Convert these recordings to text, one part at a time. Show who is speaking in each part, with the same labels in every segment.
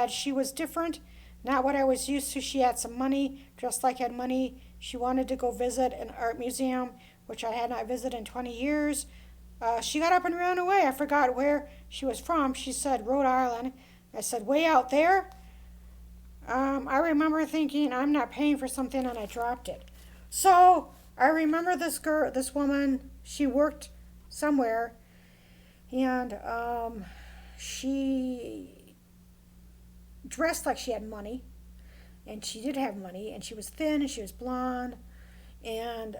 Speaker 1: She was different, not what I was used to. She had some money, dressed like I had money. She wanted to go visit an art museum, which I had not visited in 20 years. She got up and ran away. I forgot where she was from. She said Rhode Island. I said, way out there? I remember thinking, I'm not paying for something, and I dropped it. So I remember this woman, she worked somewhere, and she dressed like she had money, and she did have money, and she was thin, and she was blonde, and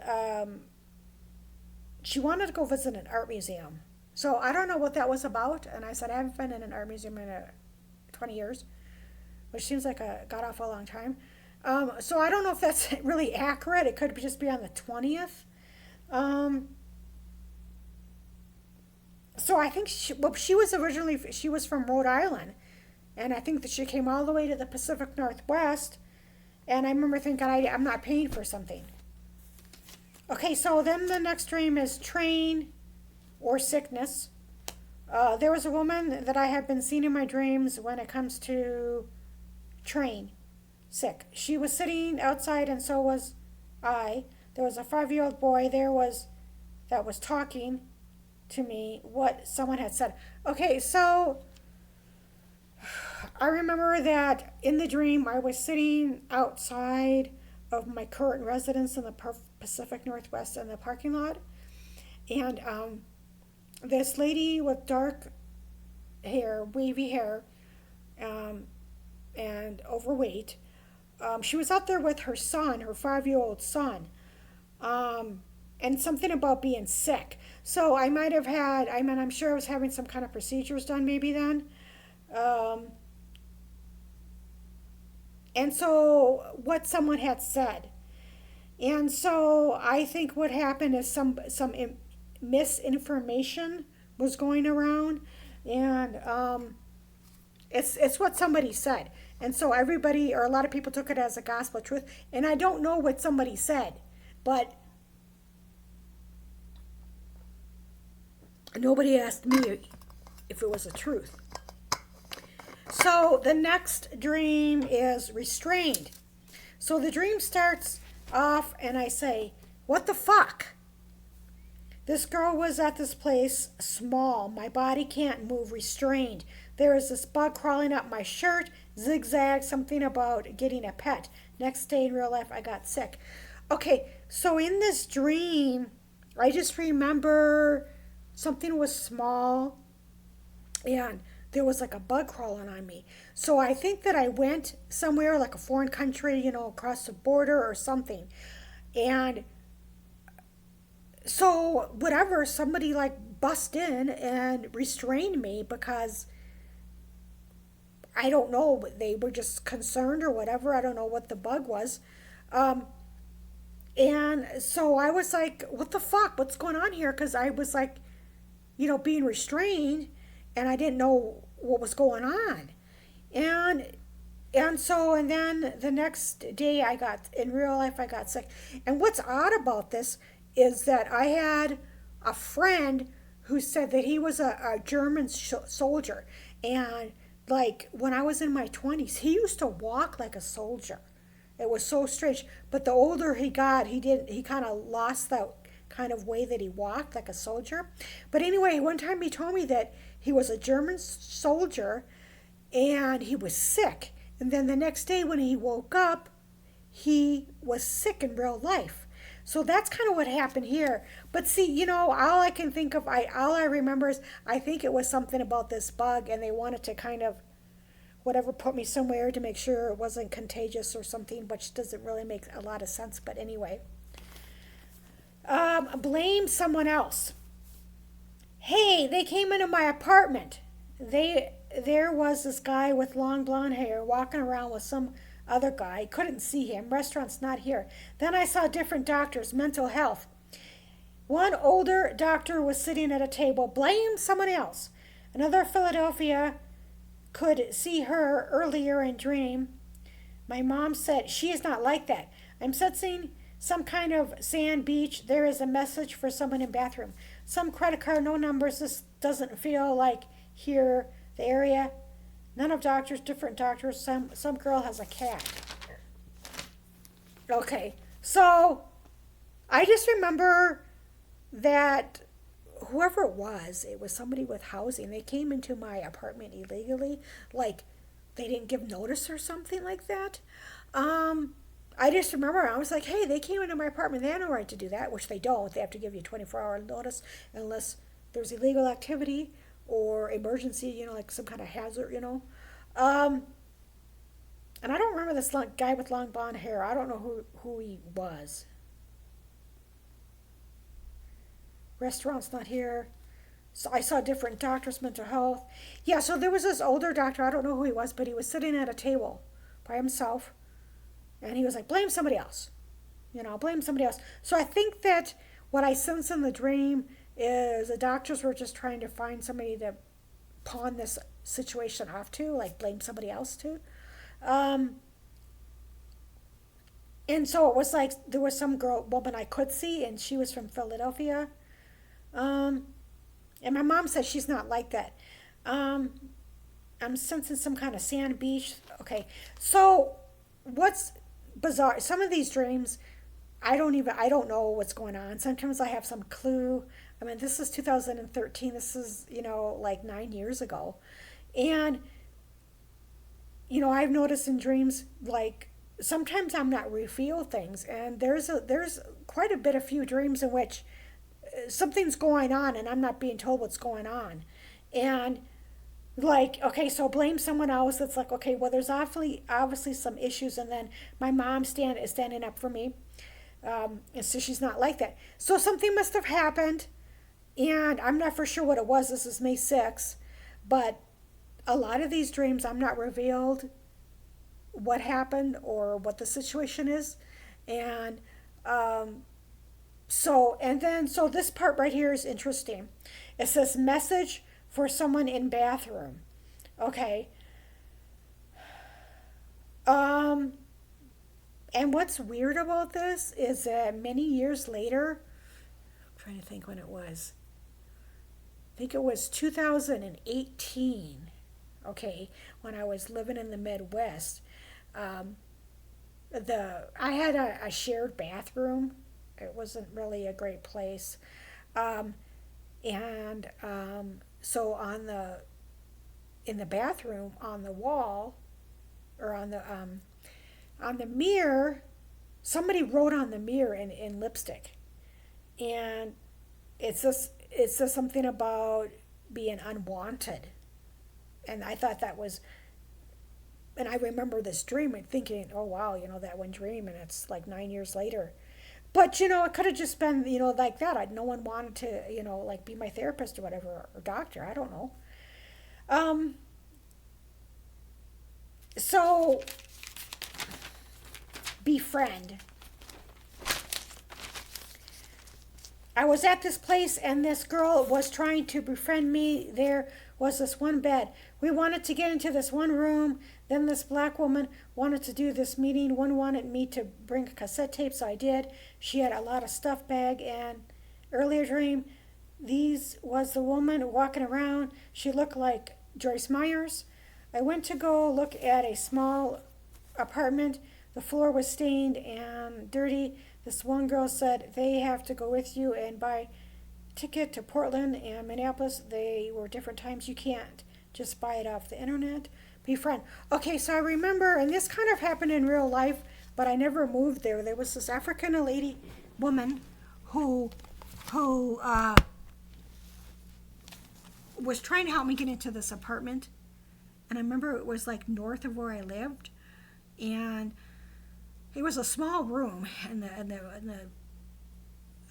Speaker 1: she wanted to go visit an art museum. So I don't know what that was about, and I said, I haven't been in an art museum in 20 years, which seems like a god awful long time. So I don't know if that's really accurate. It could just be on the 20th. So I think she was from Rhode Island, and I think that she came all the way to the Pacific Northwest, and I remember thinking, I'm not paying for something. Okay, so then the next dream is train or sickness. There was a woman that I have been seeing in my dreams when it comes to train, sick. She was sitting outside, and so was I. There was a 5-year-old boy that was talking to me what someone had said. Okay, so I remember that in the dream I was sitting outside of my current residence in the Pacific Northwest in the parking lot, and this lady with dark hair, wavy hair, and overweight, she was out there with her son, her 5-year-old son, and something about being sick. So I might have I'm sure I was having some kind of procedures done maybe then. And so what someone had said. And so I think what happened is some misinformation was going around, and it's what somebody said. And so everybody, or a lot of people, took it as a gospel truth. And I don't know what somebody said, but nobody asked me if it was the truth. So the next dream is restrained. So the dream starts off, and I say, what the fuck? This girl was at this place, small. My body can't move, restrained. There is this bug crawling up my shirt, zigzag, something about getting a pet. Next day in real life, I got sick. Okay, so in this dream, I just remember something was small, and there was like a bug crawling on me. So I think that I went somewhere, like a foreign country, across the border or something. And so whatever, somebody like bust in and restrained me because I don't know, they were just concerned or whatever. I don't know what the bug was. And so I was like, what the fuck? What's going on here? Because I was like, being restrained, and I didn't know what was going on. And then the next day in real life, I got sick. And what's odd about this is that I had a friend who said that he was a German soldier. And like when I was in my 20s, he used to walk like a soldier. It was so strange. But the older he got, he kind of lost that kind of way that he walked like a soldier. But anyway, one time he told me that he was a German soldier and he was sick. And then the next day when he woke up, he was sick in real life. So that's kind of what happened here. But see, all I can think of, all I remember is I think it was something about this bug, and they wanted to kind of put me somewhere to make sure it wasn't contagious or something, which doesn't really make a lot of sense. But anyway, blame someone else. Hey, they came into my apartment. There was this guy with long blonde hair walking around with some other guy. Couldn't see him. Restaurant's not here. Then I saw different doctors, mental health. One older doctor was sitting at a table. Blame someone else. Another Philadelphia could see her earlier in dream. My mom said, she is not like that. I'm sensing some kind of sand beach. There is a message for someone in bathroom. Some credit card, no numbers. This doesn't feel like here, the area. None of doctors, different doctors. Some girl has a cat. Okay, so I just remember that whoever it was somebody with housing. They came into my apartment illegally, like they didn't give notice or something like that. I just remember I was like, hey, they came into my apartment. They had no right to do that, which they don't. They have to give you 24-hour notice unless there's illegal activity or emergency, like some. And I don't remember this guy with long blonde hair. I don't know who he was. Restaurant's not here. So I saw different doctors, mental health. Yeah, so there was this older doctor. I don't know who he was, but he was sitting at a table by himself. And he was like, blame somebody else. Blame somebody else. So I think that what I sense in the dream is the doctors were just trying to find somebody to pawn this situation off to, like blame somebody else to. And so it was like there was some woman I could see, and she was from Philadelphia. And my mom says she's not like that. I'm sensing some kind of sand beach. Okay, so what's bizarre? Some of these dreams, I don't know what's going on. Sometimes I have some clue. I mean, this is 2013. This is like 9 years ago, and I've noticed in dreams, like sometimes I'm not reveal things, and there's quite a few dreams in which something's going on and I'm not being told what's going on. And like, okay, so blame someone else. It's like, okay, well, there's obviously some issues, and then my mom is standing up for me, and so she's not like that. So something must have happened, and I'm not for sure what it was. This is May 6th, but a lot of these dreams I'm not revealed what happened or what the situation is. And so this part right here is interesting. It says message for someone in bathroom. Okay. And what's weird about this is that many years later, I'm trying to think when it was. I think it was 2018. Okay, when I was living in the Midwest, I had a shared bathroom. It wasn't really a great place, so in the bathroom on the wall or on the mirror, somebody wrote on the mirror in lipstick, and it says something about being unwanted. And I thought that was, and I remember this dream and thinking, oh wow, that one dream, and it's like 9 years later. But it could have just been, like that. No one wanted to, like be my therapist or whatever, or doctor. I don't know. So, Befriend. I was at this place, and this girl was trying to befriend me. There was this one bed. We wanted to get into this one room. Then this black woman wanted to do this meeting. One wanted me to bring a cassette tape, so I did. She had a lot of stuff bag, and earlier dream, these was the woman walking around. She looked like Joyce Myers. I went to go look at a small apartment. The floor was stained and dirty. This one girl said they have to go with you and buy ticket to Portland and Minneapolis. They were different times. You can't just buy it off the internet. Befriend. Okay, so I remember, and this kind of happened in real life, but I never moved there. There was this African woman who was trying to help me get into this apartment, and I remember it was like north of where I lived, and it was a small room, and the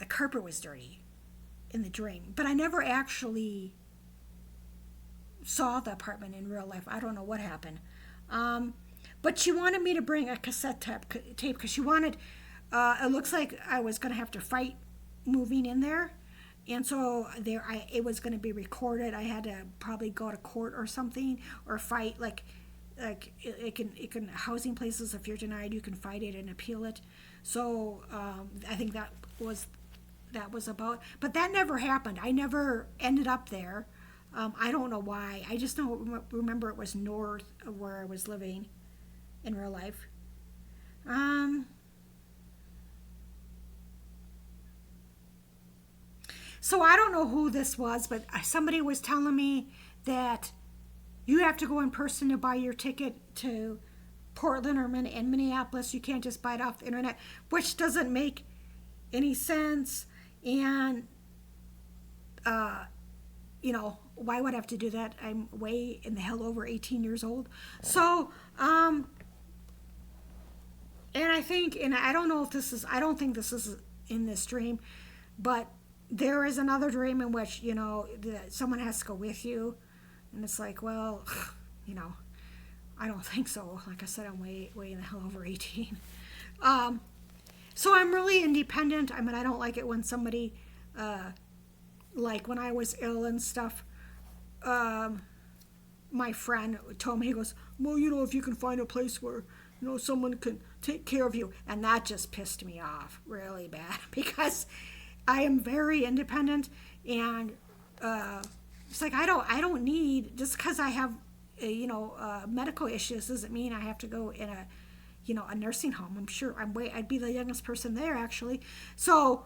Speaker 1: carpet was dirty in the dream. But I never actually saw the apartment in real life. I don't know what happened. But she wanted me to bring a cassette tape because she wanted, it looks like I was going to have to fight moving in there. And so it was going to be recorded. I had to probably go to court or something, or fight, like it can housing places, if you're denied, you can fight it and appeal it. So I think that was about, but that never happened. I never ended up there. I don't know why. I just don't remember it was north of where I was living in real life. Um, so I don't know who this was, but somebody was telling me that you have to go in person to buy your ticket to Portland or in Minneapolis. You can't just buy it off the internet, which doesn't make any sense. And uh, why would I have to do that? I'm way in the hell over 18 years old. So, and I think, and I don't know if this is, I don't think this is in this dream, but there is another dream in which, that someone has to go with you. And it's like, well, you know, I don't think so. Like I said, I'm way in the hell over 18. So I'm really independent. I mean, I don't like it when somebody, like when I was ill and stuff, my friend told me, he goes, well, if you can find a place where, someone can take care of you. And that just pissed me off really bad because I am very independent. And it's like, I don't need, just because I have, medical issues doesn't mean I have to go in a nursing home. I'm sure I'd be the youngest person there actually. So,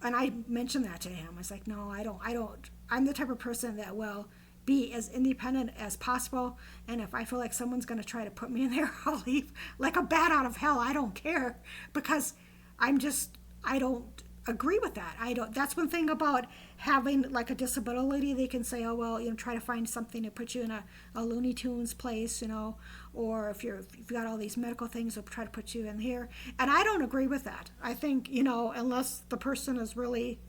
Speaker 1: and I mentioned that to him. I was like, no, I don't, I'm the type of person that will be as independent as possible. And if I feel like someone's going to try to put me in there, I'll leave like a bat out of hell. I don't care because I don't agree with that. That's one thing about having like a disability. They can say, oh, well, try to find something to put you in a Looney Tunes place, or if you've got all these medical things, they'll try to put you in here. And I don't agree with that. I think, unless the person is really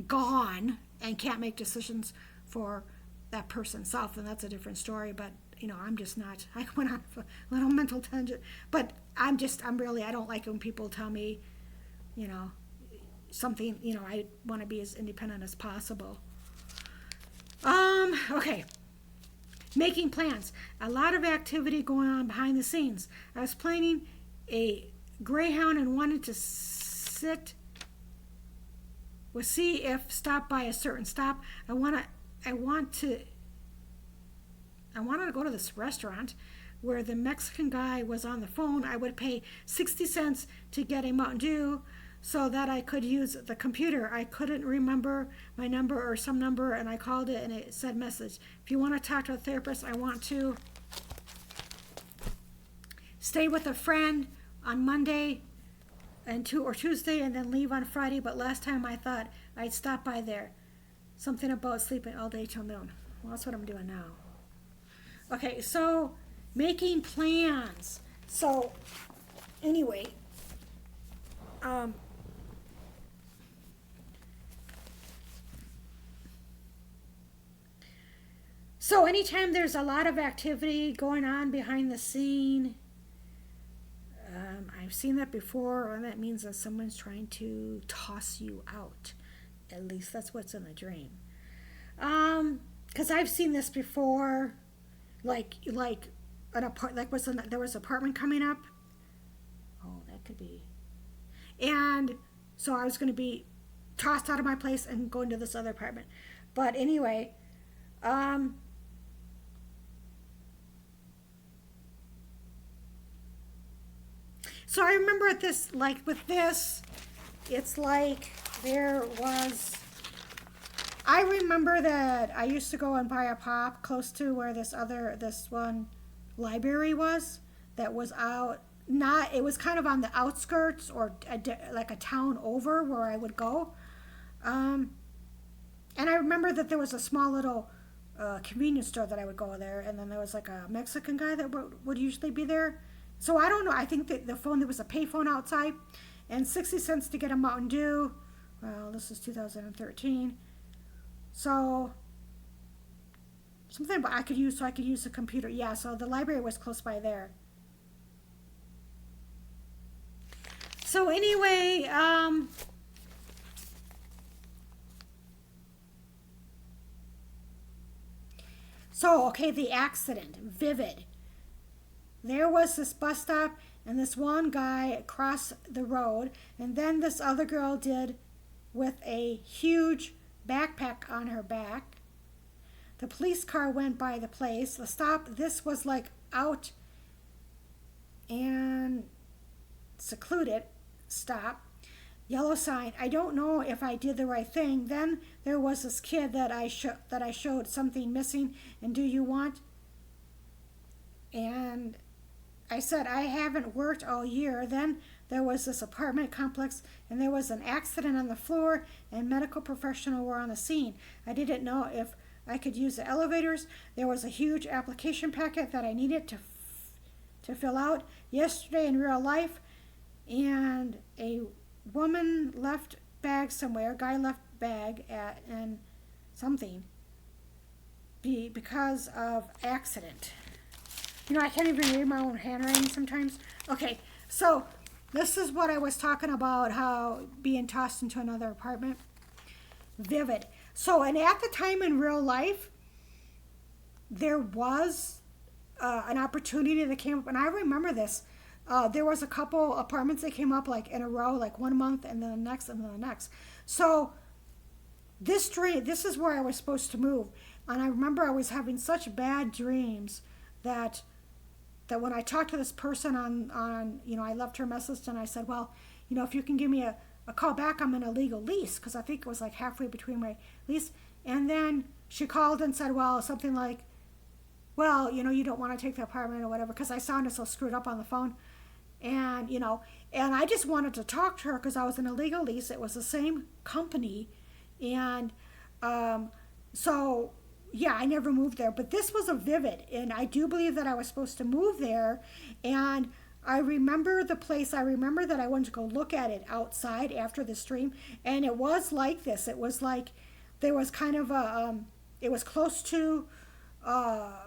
Speaker 1: gone and can't make decisions for that person's self, then that's a different story. But, I'm just not, I went on a little mental tangent, but I don't like when people tell me, something, I want to be as independent as possible. Okay. Making plans. A lot of activity going on behind the scenes. I was planning a Greyhound and wanted to see if stop by a certain stop. I wanted to go to this restaurant where the Mexican guy was on the phone. I would pay 60 cents to get a Mountain Dew so that I could use the computer. I couldn't remember my number or some number, and I called it, and it said message. If you want to talk to a therapist, I want to stay with a friend on Monday or Tuesday and then leave on Friday, but last time I thought I'd stop by there. Something about sleeping all day till noon. Well, that's what I'm doing now. Okay, so making plans. So anyway, so anytime there's a lot of activity going on behind the scene, I've seen that before, and that means that someone's trying to toss you out. At least that's what's in the dream. Because I've seen this before, like an there was an apartment coming up. Oh, that could be. And so I was going to be tossed out of my place and go into this other apartment. But anyway, so I remember it's like I remember that I used to go and buy a pop close to where this one library was that was out. It was kind of on the outskirts or like a town over where I would go. And I remember that there was a small little convenience store that I would go there, and then there was like a Mexican guy that would usually be there. So I don't know. I think that there was a payphone outside, and 60 cents to get a Mountain Dew. Well, this is 2013. So something about I could use the computer. Yeah, so the library was close by there. So anyway, the accident, vivid. There was this bus stop, and this one guy crossed the road, and then this other girl did with a huge backpack on her back. The police car went by the place. The stop, this was like out and secluded stop. Yellow sign. I don't know if I did the right thing. Then there was this kid that I showed something missing, and do you want? And I said, I haven't worked all year. Then there was this apartment complex, and there was an accident on the floor, and medical professionals were on the scene. I didn't know if I could use the elevators. There was a huge application packet that I needed to fill out yesterday in real life, and a woman left bag somewhere. Guy left bag and something because of accident. You know, I can't even read my own handwriting sometimes. Okay, so this is what I was talking about, how being tossed into another apartment. Vivid. So, and at the time in real life, there was an opportunity that came up, and I remember this. There was a couple apartments that came up like in a row, like 1 month and then the next and then the next. So this is where I was supposed to move. And I remember I was having such bad dreams that when I talked to this person on I left her a message and I said, well, if you can give me a call back, I'm in a legal lease, because I think it was like halfway between my lease. And then she called and said, well, something like, well, you don't want to take the apartment or whatever, because I sounded so screwed up on the phone. And, and I just wanted to talk to her because I was in a legal lease. It was the same company. And so, yeah, I never moved there. But this was a vivid. And I do believe that I was supposed to move there. And I remember the place. I remember that I wanted to go look at it outside after the stream. And it was like this. It was like there was kind of it was close to, I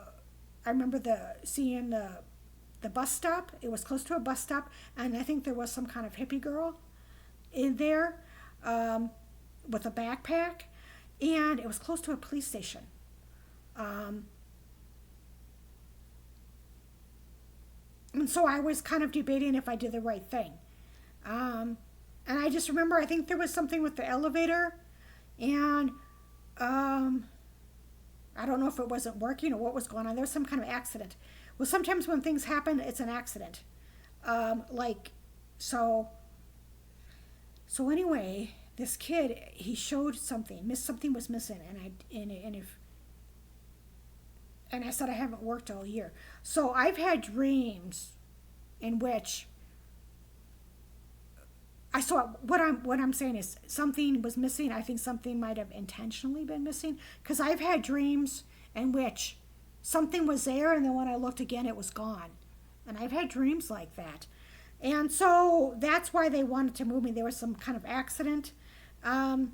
Speaker 1: remember seeing the bus stop. It was close to a bus stop, and I think there was some kind of hippie girl in there with a backpack, and it was close to a police station. And so I was kind of debating if I did the right thing. And I just remember, I think there was something with the elevator, and I don't know if it wasn't working or what was going on. There was some kind of accident. Well, sometimes when things happen, it's an accident. So anyway, this kid, he showed something. Something was missing, and I said I haven't worked all year. So I've had dreams in which I saw what I'm saying is something was missing. I think something might have intentionally been missing, because I've had dreams in which something was there, and then when I looked again, it was gone. And I've had dreams like that. And so that's why they wanted to move me. There was some kind of accident. So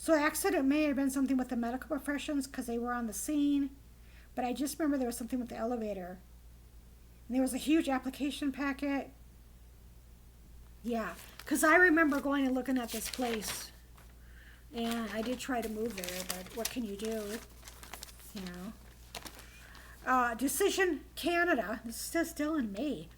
Speaker 1: the accident may have been something with the medical professions because they were on the scene. But I just remember there was something with the elevator. And there was a huge application packet. Yeah, because I remember going and looking at this place. And I did try to move there, but what can you do? Decision Canada. This is still in May.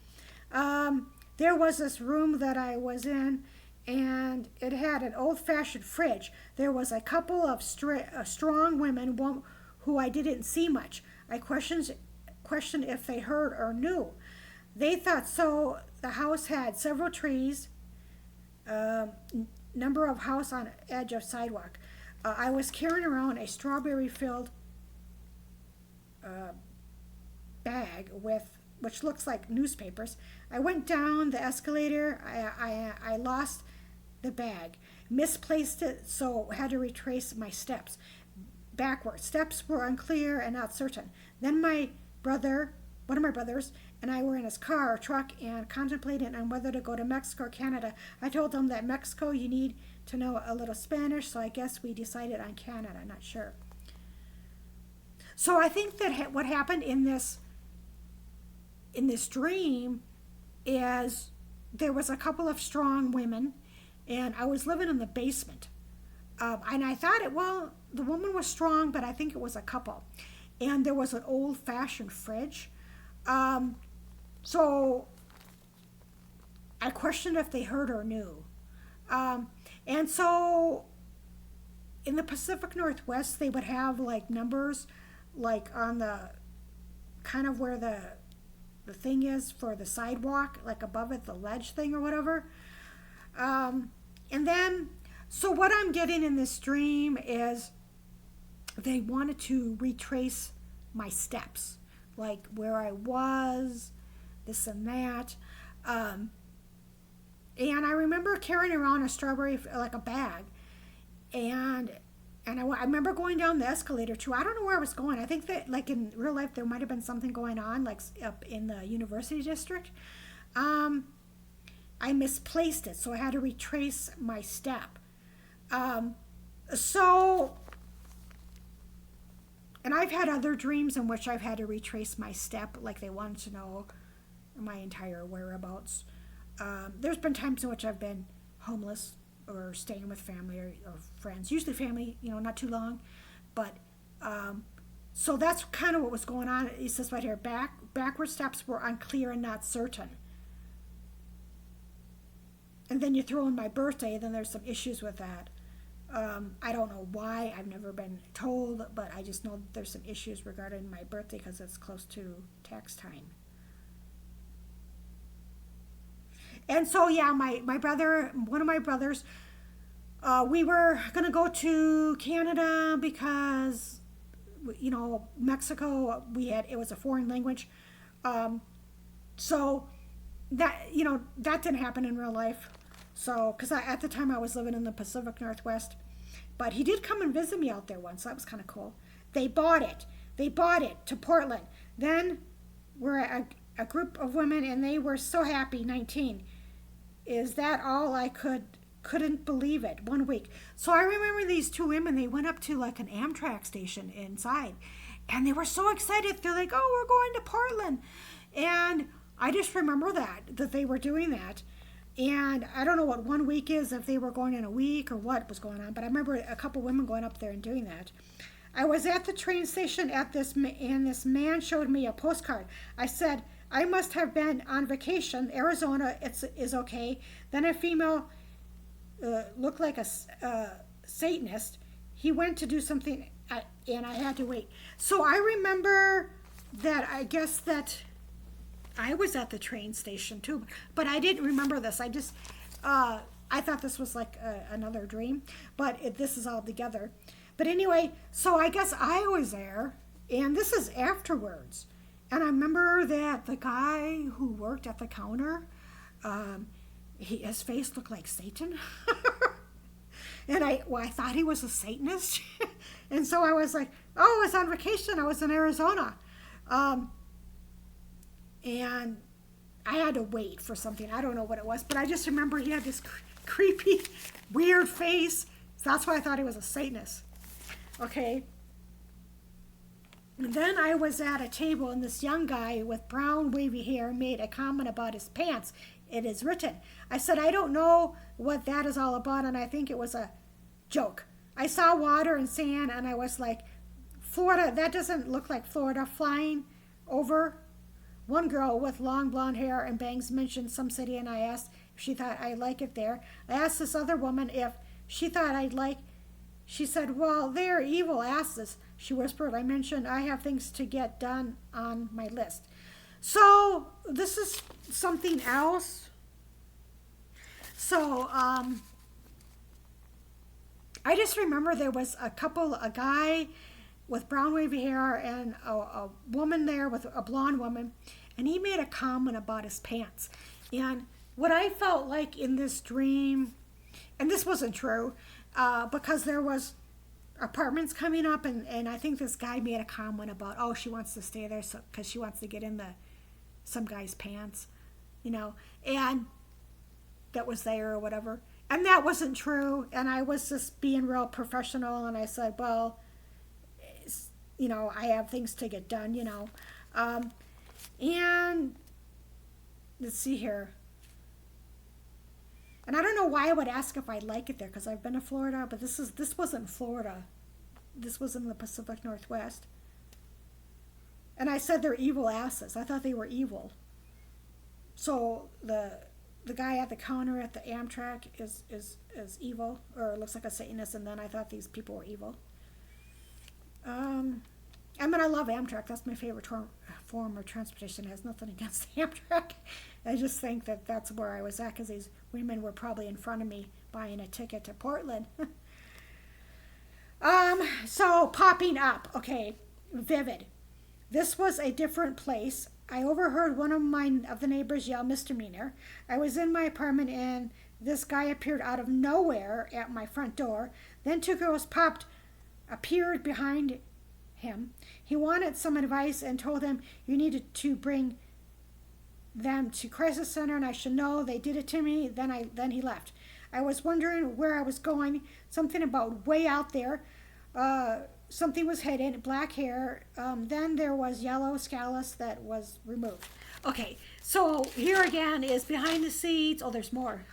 Speaker 1: There was this room that I was in, and it had an old-fashioned fridge. There was a couple of strong women who I didn't see much. I questioned if they heard or knew. They thought so. The house had several trees. Number of house on edge of sidewalk. I was carrying around a strawberry-filled bag which looks like newspapers. I went down the escalator. I lost the bag, misplaced it, so had to retrace my steps backwards. Steps were unclear and not certain. Then one of my brothers, and I were in his car or truck and contemplating on whether to go to Mexico or Canada. I told them that Mexico, you need to know a little Spanish, so I guess we decided on Canada. I'm not sure. So I think that what happened in this dream is there was a couple of strong women, and I was living in the basement. And I thought the woman was strong, but I think it was a couple. And there was an old-fashioned fridge. So I questioned if they heard or knew. And so in the Pacific Northwest, they would have like numbers, like on the kind of where the thing is for the sidewalk, like above it, the ledge thing or whatever. And then, so what I'm getting in this dream is they wanted to retrace my steps, like where I was, this and that. And I remember carrying around a strawberry, like a bag. And I remember going down the escalator too. I don't know where I was going. I think that like in real life there might have been something going on, like up in the university district. I misplaced it, so I had to retrace my step. So, and I've had other dreams in which I've had to retrace my step, like they wanted to know my entire whereabouts. There's been times in which I've been homeless or staying with family or friends, usually family, not too long. But, so that's kind of what was going on. It says right here, backward steps were unclear and not certain. And then you throw in my birthday, then there's some issues with that. I don't know why, I've never been told, but I just know that there's some issues regarding my birthday because it's close to tax time. And so, yeah, my brother, one of my brothers, we were going to go to Canada because, Mexico, it was a foreign language. So that, that didn't happen in real life. So, because at the time I was living in the Pacific Northwest. But he did come and visit me out there once. So that was kind of cool. They bought it to Portland. Then we're a group of women, and they were so happy, 19. Is that all? I couldn't believe it. 1 week. So I remember these two women, they went up to like an Amtrak station inside. And they were so excited. They're like, oh, we're going to Portland. And I just remember that they were doing that. And I don't know what 1 week is, if they were going in a week or what was going on, but I remember a couple women going up there and doing that. I was at the train station and this man showed me a postcard. I said, I must have been on vacation. Arizona is okay. Then a female looked like a Satanist. He went to do something, and I had to wait. So I remember that, I guess that I was at the train station too, but I didn't remember this. I just, I thought this was like another dream, but this is all together. But anyway, so I guess I was there, and this is afterwards. And I remember that the guy who worked at the counter, his face looked like Satan. And I thought he was a Satanist. And so I was like, oh, I was on vacation. I was in Arizona. And I had to wait for something. I don't know what it was, but I just remember he had this creepy, weird face. So that's why I thought he was a Satanist. Okay. And then I was at a table, and this young guy with brown, wavy hair made a comment about his pants. It is written. I said, I don't know what that is all about, and I think it was a joke. I saw water and sand, and I was like, Florida, that doesn't look like Florida, flying over. One girl with long blonde hair and bangs mentioned some city, and I asked if she thought I'd like it there. I asked this other woman if she thought I'd like. She said, well, they're evil asses, she whispered. I mentioned I have things to get done on my list. So this is something else. So I just remember there was a guy with brown wavy hair and a woman there with a blonde woman, and he made a comment about his pants. And what I felt like in this dream, and this wasn't true, because there was apartments coming up, and I think this guy made a comment about, oh, she wants to stay there because she wants to get in some guy's pants, and that was there or whatever. And that wasn't true, and I was just being real professional, and I said, well, I have things to get done, and let's see here. And I don't know why I would ask if I like it there, because I've been to Florida, but this wasn't Florida. This was in the Pacific Northwest. And I said they're evil asses. I thought they were evil. So the the guy at the counter at the Amtrak is evil, or looks like a Satanist, and then I thought these people were evil. I mean, I love Amtrak. That's my favorite form of transportation. It has nothing against Amtrak. I just think that that's where I was at, because these women were probably in front of me buying a ticket to Portland. So popping up, okay, Vivid. This was a different place. I overheard one of the neighbors yell misdemeanor. I was in my apartment and this guy appeared out of nowhere at my front door. Then two girls appeared behind him. He wanted some advice and told them you needed to bring them to crisis center and I should know. They did it to me. Then he left. I was wondering where I was going. Something about way out there. Something was hidden, black hair. Then there was yellow scalus that was removed. Okay, so here again is behind the scenes. Oh, there's more.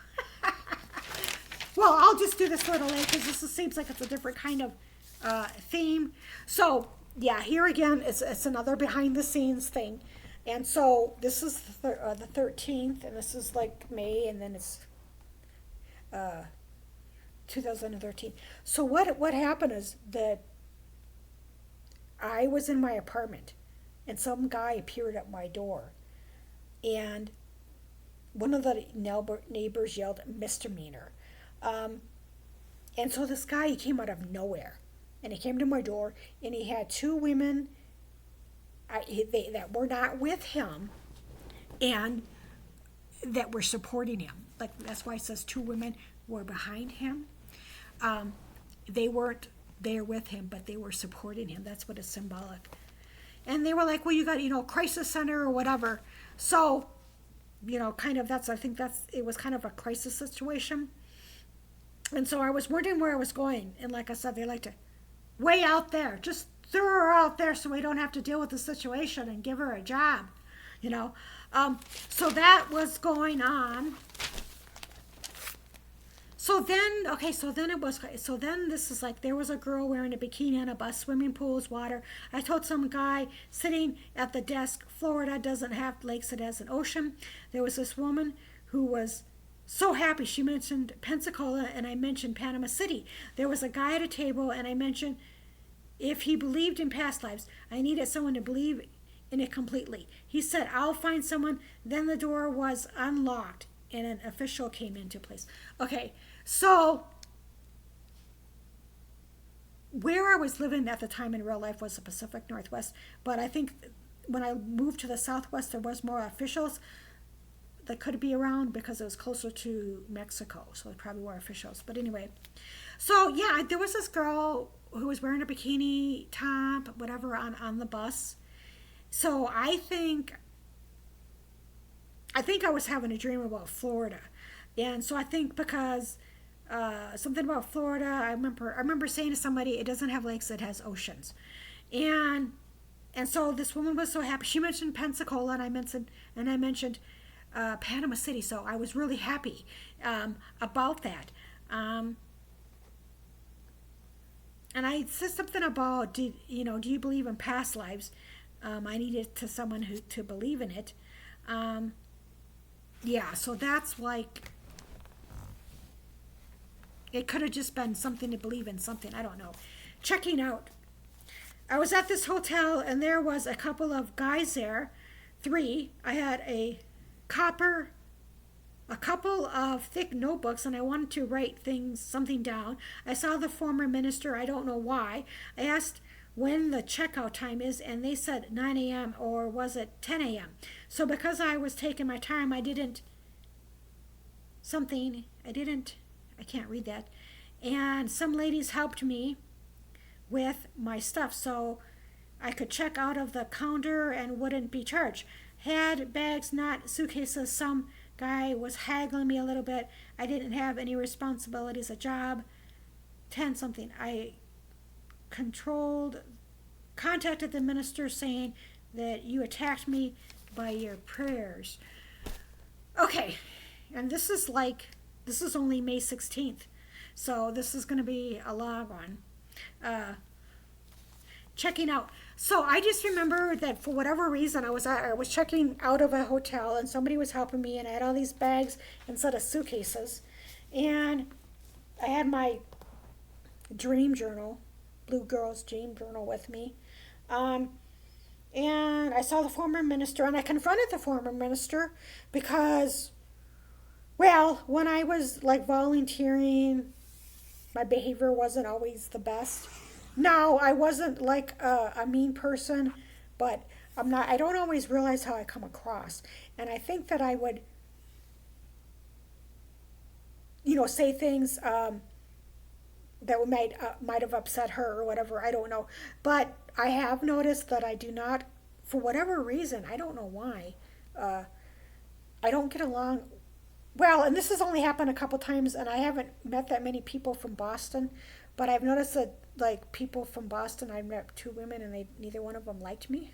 Speaker 1: Well, I'll just do this little later because this seems like it's a different kind of theme. So, yeah, here again, it's another behind the scenes thing. And so this is the 13th, and this is like May, and then it's 2013. So what happened is that I was in my apartment and some guy appeared at my door and one of the neighbors yelled misdemeanor. And so this guy, he came out of nowhere and he came to my door and he had two women that were not with him and that were supporting him. Like, that's why it says two women were behind him. They weren't there with him, but they were supporting him. That's what is symbolic. And they were like, well, you got, crisis center or whatever. So, kind of it was kind of a crisis situation. And so I was wondering where I was going. And like I said, they like to way out there, just throw her out there so we don't have to deal with the situation and give her a job, So that was going on. So then this is like, there was a girl wearing a bikini on a bus, swimming pools, water. I told some guy sitting at the desk, Florida doesn't have lakes, it has an ocean. There was this woman who was so happy. She mentioned Pensacola and I mentioned Panama City. There was a guy at a table and I mentioned if he believed in past lives, I needed someone to believe in it completely. He said, I'll find someone. Then the door was unlocked and an official came into place. Okay. So, where I was living at the time in real life was the Pacific Northwest, but I think when I moved to the Southwest, there was more officials that could be around because it was closer to Mexico, so there probably were officials. But anyway, so yeah, there was this girl who was wearing a bikini top, whatever, on the bus. So I think I was having a dream about Florida, and so I think because something about Florida. I remember saying to somebody, it doesn't have lakes, it has oceans. And so this woman was so happy. She mentioned Pensacola and I mentioned Panama City. So I was really happy about that. And I said something about, do you believe in past lives? I needed to someone to believe in it. Yeah, so that's like, it could have just been something to believe in, something, I don't know. Checking out. I was at this hotel and there was a couple of guys there, 3. I had a couple of thick notebooks and I wanted to write something down. I saw the former minister, I don't know why. I asked when the checkout time is and they said 9 a.m. or was it 10 a.m. So because I was taking my time, I can't read that. And some ladies helped me with my stuff so I could check out of the counter and wouldn't be charged. Had bags, not suitcases. Some guy was haggling me a little bit. I didn't have any responsibilities, a job. 10 something. I contacted the minister saying that you attacked me by your prayers. Okay, and this is only May 16th, so this is going to be a long one. Checking out. So I just remember that for whatever reason I was checking out of a hotel and somebody was helping me and I had all these bags instead of suitcases, and I had my dream journal, Blue Girls Dream Journal with me. Um, and I saw the former minister and I confronted the former minister because, well, when I was like volunteering, my behavior wasn't always the best. No, I wasn't like a mean person, but I don't always realize how I come across. And I think that I would, say things that might have upset her or whatever. I don't know. But I have noticed that I do not, for whatever reason, I don't know why, uh, I don't get along well, and this has only happened a couple times, and I haven't met that many people from Boston, but I've noticed that like people from Boston, I met two women, and they neither one of them liked me,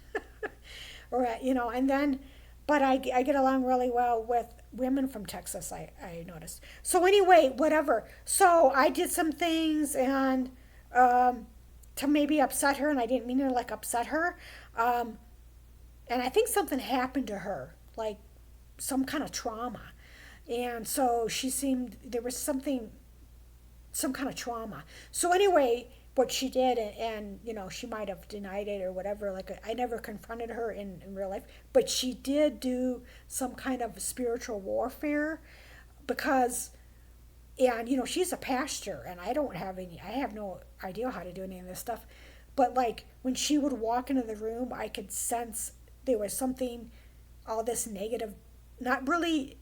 Speaker 1: or and then, but I get along really well with women from Texas. I noticed. So anyway, whatever. So I did some things and to maybe upset her, and I didn't mean to like upset her, um, and I think something happened to her, like some kind of trauma. And so she seemed, there was something, some kind of trauma. So anyway, what she did, and she might have denied it or whatever. Like I never confronted her in real life, but she did do some kind of spiritual warfare because, and she's a pastor, and I have no idea how to do any of this stuff. But like when she would walk into the room, I could sense there was something, all this negative, not really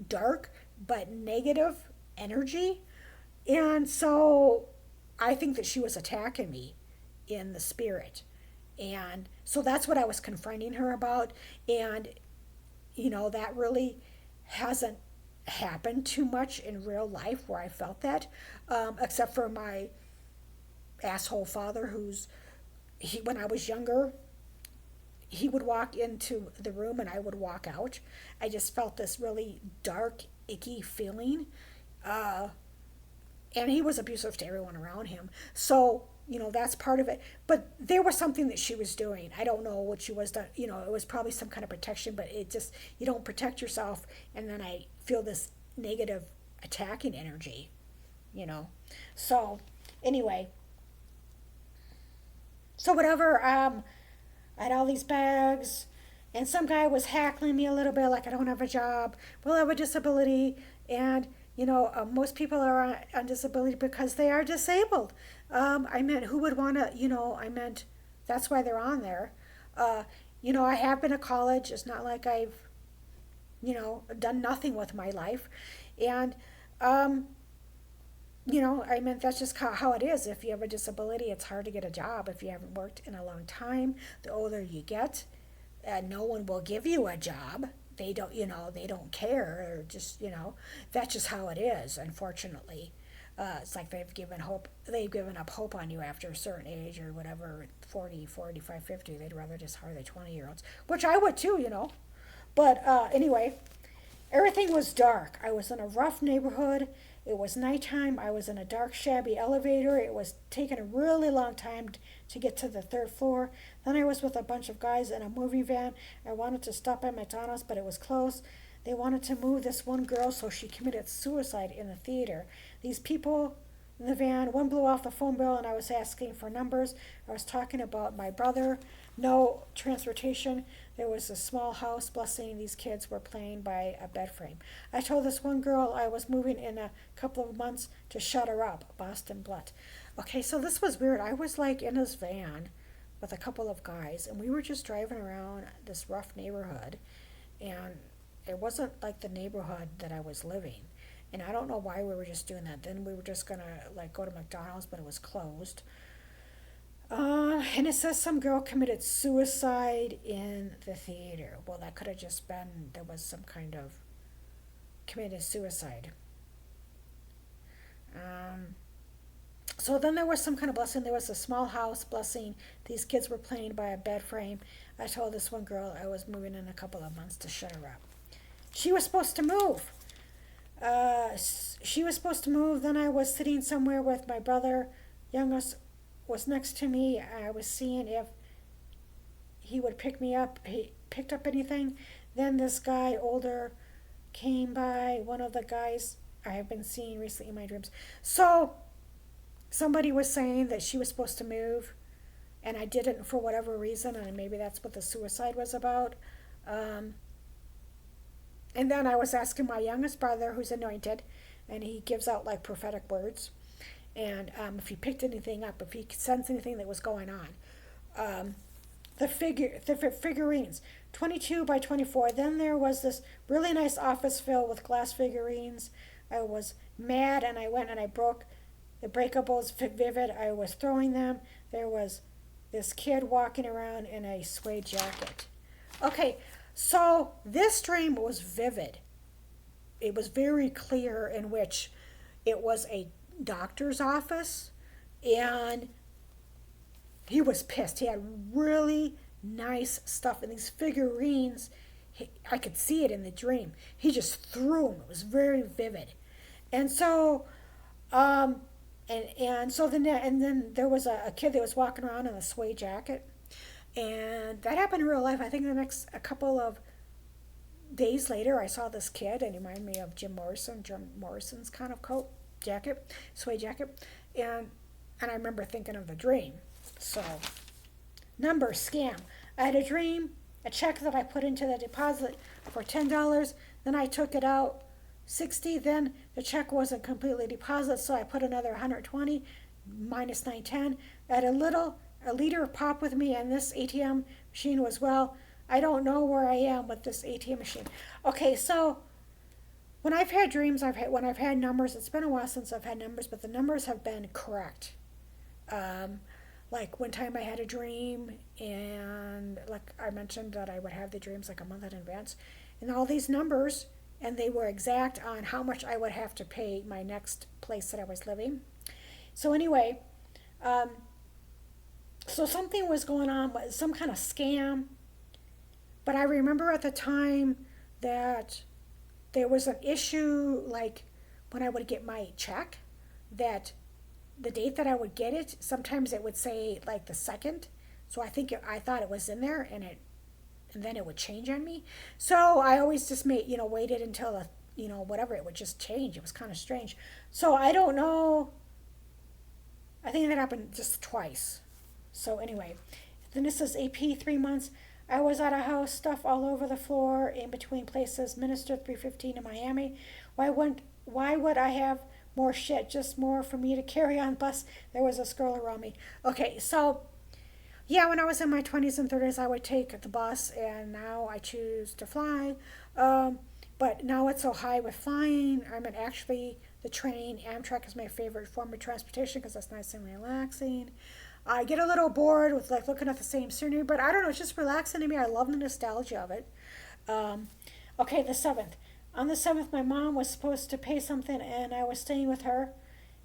Speaker 1: dark, but negative energy. And so I think that she was attacking me in the spirit. And so that's what I was confronting her about. And, that really hasn't happened too much in real life where I felt that, except for my asshole father, when I was younger, he would walk into the room and I would walk out. I just felt this really dark, icky feeling. Uh, and he was abusive to everyone around him. So, that's part of it. But there was something that she was doing. I don't know what she was doing. It was probably some kind of protection, but it just, you don't protect yourself. And then I feel this negative attacking energy, you know. So, anyway. So, whatever. I had all these bags, and some guy was hackling me a little bit, like I don't have a job. Well, I have a disability, and most people are on disability because they are disabled. I meant who would want to, I meant that's why they're on there. Uh, I have been to college. It's not like I've, done nothing with my life, and um, I meant that's just how it is. If you have a disability, it's hard to get a job if you haven't worked in a long time. The older you get, no one will give you a job. They don't care, or just, that's just how it is, unfortunately. It's like they've given up hope on you after a certain age or whatever, 40, 45, 50. They'd rather just hire the 20-year-olds, which I would too. But anyway, everything was dark. I was in a rough neighborhood. It was nighttime. I was in a dark, shabby elevator. It was taking a really long time to get to the third floor. Then I was with a bunch of guys in a movie van. I wanted to stop at McDonald's, but it was closed. They wanted to move this one girl, so she committed suicide in the theater. These people in the van, one blew off the phone bill, and I was asking for numbers. I was talking about my brother. No transportation. There was a small house. Blessing, these kids were playing by a bed frame. I told this one girl I was moving in a couple of months to shut her up. Boston Blunt. Okay, so this was weird. I was like in this van with a couple of guys, and we were just driving around this rough neighborhood, and it wasn't like the neighborhood that I was living. And I don't know why we were just doing that. Then we were just gonna like go to McDonald's, but it was closed. And it says some girl committed suicide in the theater. Well, that could have just been there was some kind of committed suicide. Um, so then there was some kind of blessing. There was a small house blessing. These kids were playing by a bed frame. I told this one girl I was moving in a couple of months to shut her up. She was supposed to move. She was supposed to move. Then I was sitting somewhere with my brother, youngest was next to me. I was seeing if he would pick me up. He picked up anything. Then this guy, older, came by, one of the guys I have been seeing recently in my dreams. So somebody was saying that she was supposed to move, and I didn't for whatever reason, and maybe that's what the suicide was about. Um, and then I was asking my youngest brother, who's anointed, and he gives out like prophetic words. And if he picked anything up, if he could sense anything that was going on. Um, the figurines, 22 by 24. Then there was this really nice office filled with glass figurines. I was mad, and I went and I broke the breakables vivid. I was throwing them. There was this kid walking around in a suede jacket. Okay, so this dream was vivid. It was very clear, in which it was a doctor's office, and he was pissed. He had really nice stuff, and these figurines, I could see it in the dream. He just threw them. It was very vivid. And so then there was a kid that was walking around in a suede jacket, and that happened in real life. I think a couple of days later, I saw this kid, and he reminded me of Jim Morrison's kind of coat, jacket, suede jacket, and I remember thinking of the dream. So, number scam. I had a dream, a check that I put into the deposit for $10. Then I took it out, $60. Then the check wasn't completely deposited, so I put another $120 minus $9.10. I had a liter of pop with me, and this ATM machine was, well, I don't know where I am with this ATM machine. Okay, so when I've had dreams, when I've had numbers, it's been a while since I've had numbers, but the numbers have been correct. Like one time I had a dream, and like I mentioned that I would have the dreams like a month in advance, and all these numbers, and they were exact on how much I would have to pay my next place that I was living. So anyway, so something was going on, some kind of scam, but I remember at the time that there was an issue, like when I would get my check, that the date that I would get it, sometimes it would say like the second. So I thought it was in there, and then it would change on me. So I always just waited until whatever, it would just change. It was kind of strange. So I don't know. I think that happened just twice. So anyway, then this is AP 3 months. I was at a house, stuff all over the floor, in between places. Minister 315 in Miami. Why would I have more shit? Just more for me to carry on bus. There was a girl around me. Okay, so yeah, when I was in my 20s and 30s, I would take the bus, and now I choose to fly. But now it's so high with flying. Actually, the train, Amtrak is my favorite form of transportation because it's nice and relaxing. I get a little bored with like looking at the same scenery, but I don't know, it's just relaxing to me. I love the nostalgia of it. Okay, the 7th. On the 7th, my mom was supposed to pay something, and I was staying with her,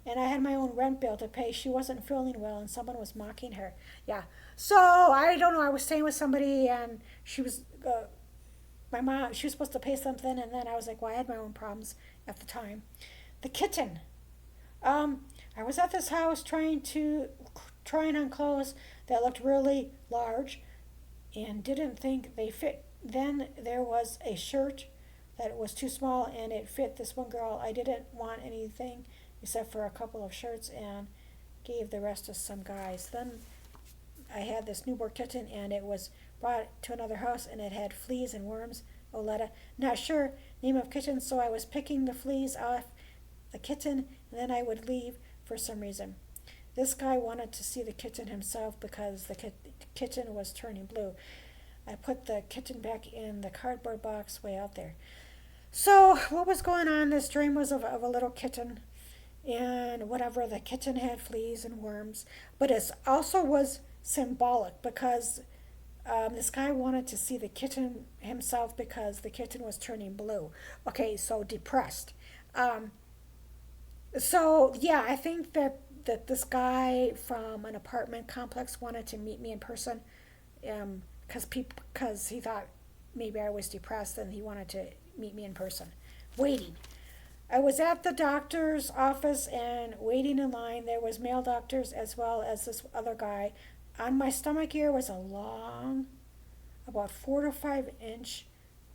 Speaker 1: and I had my own rent bill to pay. She wasn't feeling well, and someone was mocking her. Yeah. So, I don't know, I was staying with somebody, and she was, my mom, she was supposed to pay something, and then I was like, well, I had my own problems at the time. The Kitten. I was at this house trying on clothes that looked really large and didn't think they fit. Then there was a shirt that was too small, and it fit this one girl. I didn't want anything except for a couple of shirts, and gave the rest to some guys. Then I had this newborn kitten, and it was brought to another house, and it had fleas and worms. Oleta, not sure name of kitten, so I was picking the fleas off the kitten, and then I would leave for some reason. This guy wanted to see the kitten himself because the kitten was turning blue. I put the kitten back in the cardboard box way out there. So what was going on? This dream was of a little kitten, and whatever, the kitten had fleas and worms, but it also was symbolic because this guy wanted to see the kitten himself because the kitten was turning blue. Okay, so depressed. So yeah, I think that this guy from an apartment complex wanted to meet me in person, because he thought maybe I was depressed, and he wanted to meet me in person. Waiting. I was at the doctor's office and waiting in line. There was male doctors as well as this other guy. On my stomach here was a long about 4 to 5 inch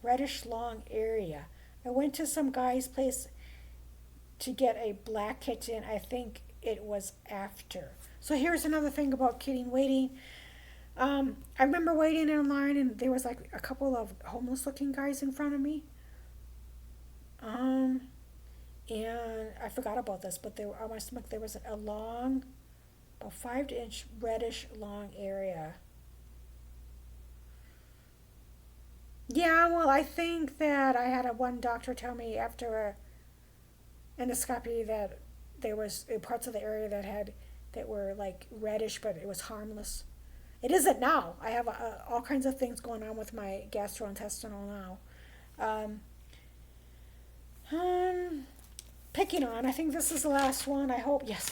Speaker 1: reddish long area. I went to some guy's place to get a black kitten. I think it was after. So here's another thing about kitty waiting. I remember waiting in line and there was like a couple of homeless looking guys in front of me. And I forgot about this, but there on my stomach there was a long, about 5 inch reddish long area. Yeah, well, I think that I had one doctor tell me after a endoscopy that there was parts of the area that were like reddish, but it was harmless. It isn't now. I have all kinds of things going on with my gastrointestinal now. Um, um, Picking On. I think this is the last one. I hope. Yes.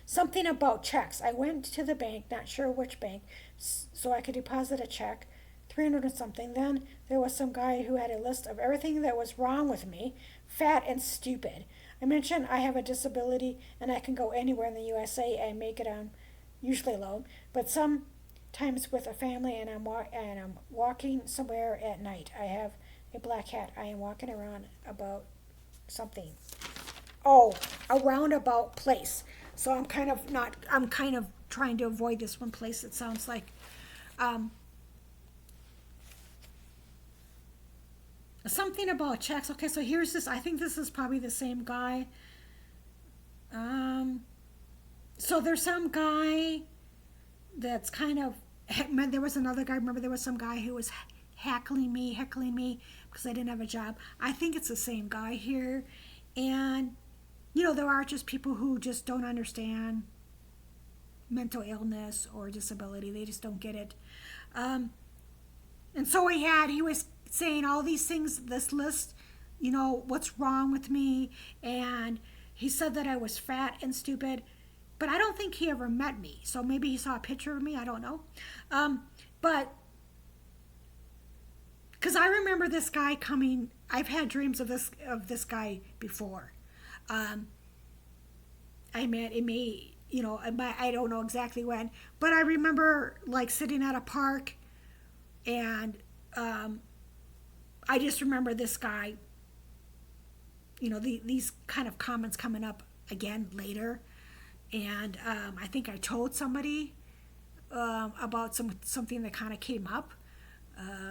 Speaker 1: Something about checks. I went to the bank, not sure which bank, so I could deposit a check, 300 and something. Then there was some guy who had a list of everything that was wrong with me, fat and stupid. I mentioned I have a disability and I can go anywhere in the USA and make it on usually alone, but sometimes with a family and I'm walking somewhere at night. I have a black hat. I am walking around about something. Oh, a roundabout place. So I'm kind of trying to avoid this one place. It sounds like something about checks. Okay, so here's this. I think this is probably the same guy. So there's some guy that's kind of, there was another guy, remember there was some guy who was heckling me because I didn't have a job. I think it's the same guy here. And, there are just people who just don't understand mental illness or disability. They just don't get it. And so he was saying all these things, this list, what's wrong with me. And he said that I was fat and stupid, but I don't think he ever met me. So maybe he saw a picture of me. I don't know. But because I remember this guy coming, I've had dreams of this guy before. I don't know exactly when, but I remember like sitting at a park, and I just remember this guy. These kind of comments coming up again later, and I think I told somebody about something that kind of came up.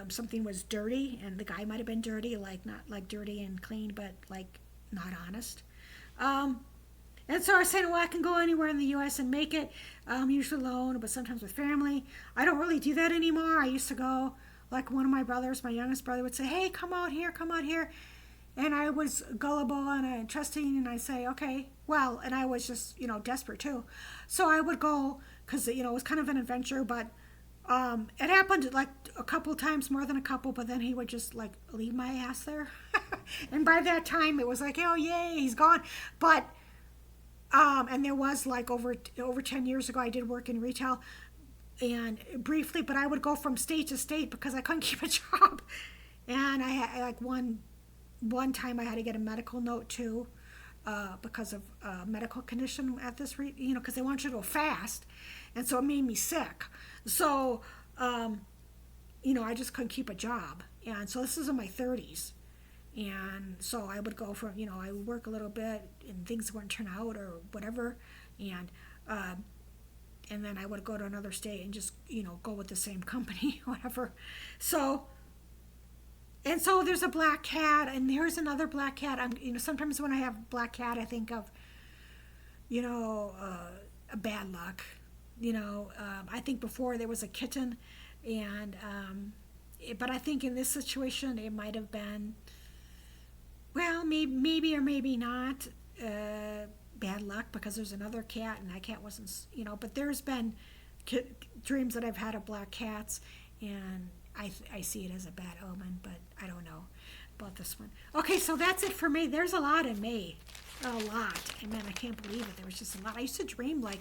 Speaker 1: Something was dirty, and the guy might have been dirty, like not like dirty and clean, but like not honest. And so I was saying, well, I can go anywhere in the U.S. and make it, usually alone, but sometimes with family. I don't really do that anymore. I used to go, like one of my brothers, my youngest brother would say, hey, come out here. And I was gullible and trusting, and I say, okay, well, and I was just, desperate too. So I would go, because, it was kind of an adventure, but it happened like a couple times, more than a couple, but then he would just like leave my ass there. And by that time it was like, oh yay, he's gone. But and there was like over 10 years ago, I did work in retail, and briefly, but I would go from state to state because I couldn't keep a job. And I had like one time I had to get a medical note too, because of a medical condition at this because they want you to go fast, and so it made me sick. So I just couldn't keep a job, and so this is in my 30s. And so I would go from, I would work a little bit and things wouldn't turn out or whatever. And then I would go to another state and just, go with the same company, whatever. So there's a black cat, and here's another black cat. Sometimes when I have black cat, I think of, a bad luck. I think before there was a kitten, and, but I think in this situation, it might have been, well, maybe or maybe not bad luck, because there's another cat, and that cat wasn't, but there's been dreams that I've had of black cats, and I see it as a bad omen, but I don't know about this one. Okay, so that's it for me. There's a lot in me. A lot. I mean, I can't believe it. There was just a lot. I used to dream like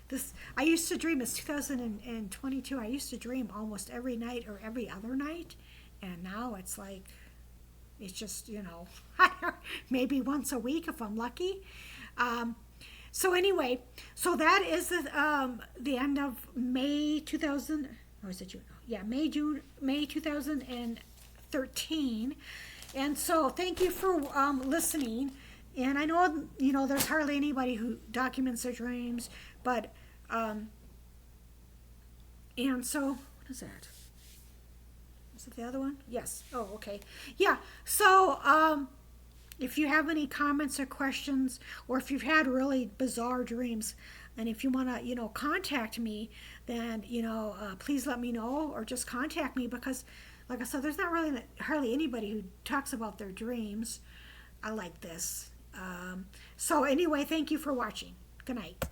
Speaker 1: this. I used to dream, it's 2022, I used to dream almost every night or every other night, and now it's like, it's just, maybe once a week if I'm lucky. So anyway, so that is the end of May 2000, or is it June? May 2013. And so thank you for listening. And I know, there's hardly anybody who documents their dreams, but, and so, what is that? Is it the other one? Yes. Oh, okay. Yeah. So, if you have any comments or questions, or if you've had really bizarre dreams, and if you want to, contact me, then, please let me know, or just contact me, because, like I said, there's not really hardly anybody who talks about their dreams like this. So anyway, thank you for watching. Good night.